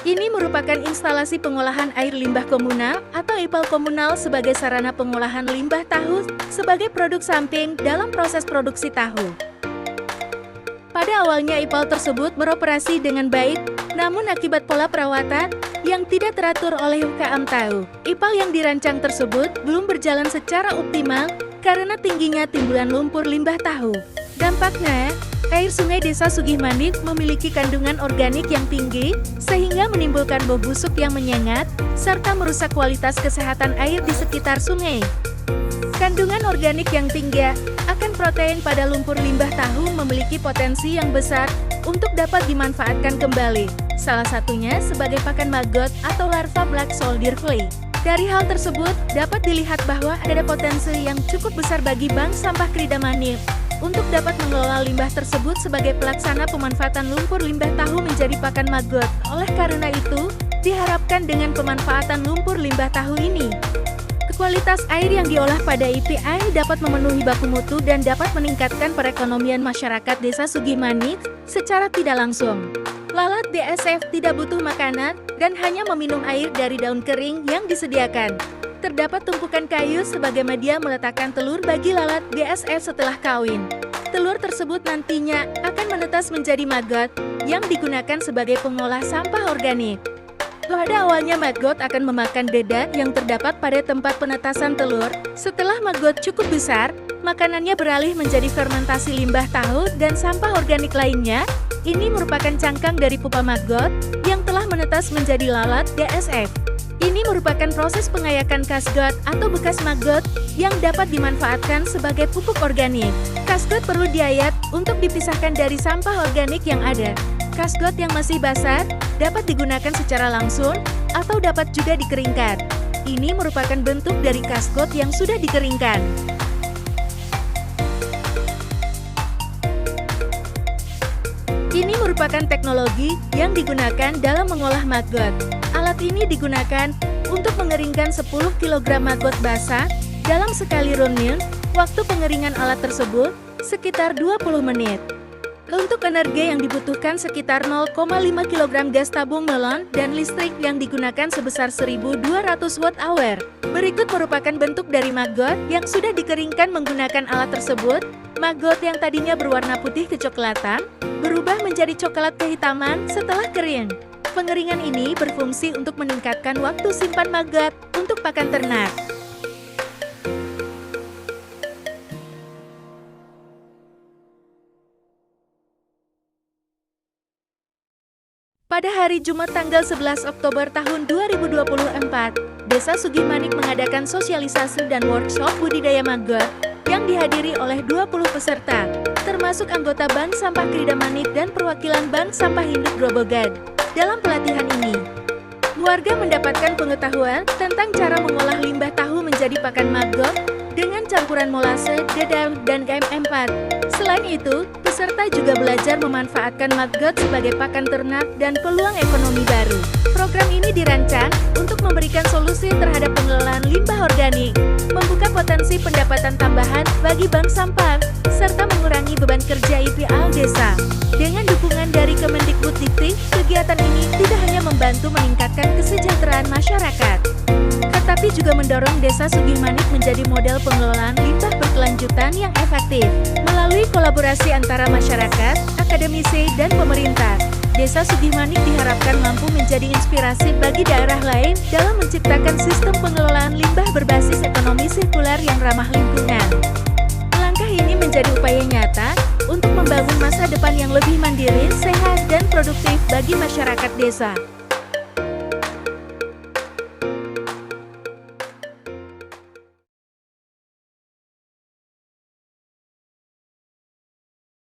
Ini merupakan instalasi pengolahan air limbah komunal atau IPAL komunal sebagai sarana pengolahan limbah tahu sebagai produk samping dalam proses produksi tahu. Pada awalnya IPAL tersebut beroperasi dengan baik, namun akibat pola perawatan yang tidak teratur oleh UKM tahu, IPAL yang dirancang tersebut belum berjalan secara optimal karena tingginya timbulan lumpur limbah tahu. Dampaknya, air sungai Desa Sugihmanik memiliki kandungan organik yang tinggi, sehingga menimbulkan bau busuk yang menyengat, serta merusak kualitas kesehatan air di sekitar sungai. Kandungan organik yang tinggi akan protein pada lumpur limbah tahu memiliki potensi yang besar untuk dapat dimanfaatkan kembali, salah satunya sebagai pakan maggot atau larva black soldier fly. Dari hal tersebut, dapat dilihat bahwa ada potensi yang cukup besar bagi Bank Sampah Kridamanik untuk dapat mengelola limbah tersebut sebagai pelaksana pemanfaatan lumpur limbah tahu menjadi pakan maggot. Oleh karena itu, diharapkan dengan pemanfaatan lumpur limbah tahu ini, kualitas air yang diolah pada IPAL dapat memenuhi baku mutu dan dapat meningkatkan perekonomian masyarakat Desa Sugihmanik secara tidak langsung. Lalat DSF tidak butuh makanan dan hanya meminum air dari daun kering yang disediakan. Terdapat tumpukan kayu sebagai media meletakkan telur bagi lalat DSF setelah kawin. Telur tersebut nantinya akan menetas menjadi maggot yang digunakan sebagai pengolah sampah organik. Pada awalnya maggot akan memakan dedak yang terdapat pada tempat penetasan telur. Setelah maggot cukup besar, makanannya beralih menjadi fermentasi limbah tahu dan sampah organik lainnya. Ini merupakan cangkang dari pupa maggot yang telah menetas menjadi lalat DSF. Ini merupakan proses pengayakan kasgot atau bekas maggot yang dapat dimanfaatkan sebagai pupuk organik. Kasgot perlu diayak untuk dipisahkan dari sampah organik yang ada. Kasgot yang masih basah dapat digunakan secara langsung atau dapat juga dikeringkan. Ini merupakan bentuk dari kasgot yang sudah dikeringkan. Ini merupakan teknologi yang digunakan dalam mengolah maggot. Alat ini digunakan untuk mengeringkan 10 kg maggot basah dalam sekali round mill. Waktu pengeringan alat tersebut sekitar 20 menit. Untuk energi yang dibutuhkan sekitar 0,5 kg gas tabung melon dan listrik yang digunakan sebesar 1.200 Wh. Berikut merupakan bentuk dari maggot yang sudah dikeringkan menggunakan alat tersebut. Maggot yang tadinya berwarna putih kecoklatan, berubah menjadi coklat kehitaman setelah kering. Pengeringan ini berfungsi untuk meningkatkan waktu simpan maggot untuk pakan ternak. Pada hari Jumat tanggal 11 Oktober tahun 2024, Desa Sugihmanik mengadakan sosialisasi dan workshop budidaya maggot yang dihadiri oleh 20 peserta, termasuk anggota Bank Sampah Kridamanik dan perwakilan Bank Sampah Induk Grobogan. Dalam pelatihan ini, warga mendapatkan pengetahuan tentang cara mengolah limbah tahu menjadi pakan maggot dengan campuran molase, dedam, dan KM4. Selain itu, peserta juga belajar memanfaatkan maggot sebagai pakan ternak dan peluang ekonomi baru. Program ini dirancang untuk memberikan solusi terhadap pengelolaan limbah organik, membuka potensi pendapatan tambahan bagi bank sampah, serta mengurangi beban kerja IPAL desa. Dengan dukungan dari Kemendikbudristek, kegiatan ini tidak hanya membantu meningkatkan kesejahteraan masyarakat, tetapi juga mendorong Desa Sugihmanik menjadi model pengelolaan limbah berkelanjutan yang efektif. Melalui kolaborasi antara masyarakat, akademisi, dan pemerintah, Desa Sugihmanik diharapkan mampu menjadi inspirasi bagi daerah lain dalam menciptakan sistem pengelolaan limbah berbasis ekonomi sirkular yang ramah lingkungan. Langkah ini menjadi upaya nyata untuk membangun masa depan yang lebih mandiri, sehat, dan produktif bagi masyarakat desa.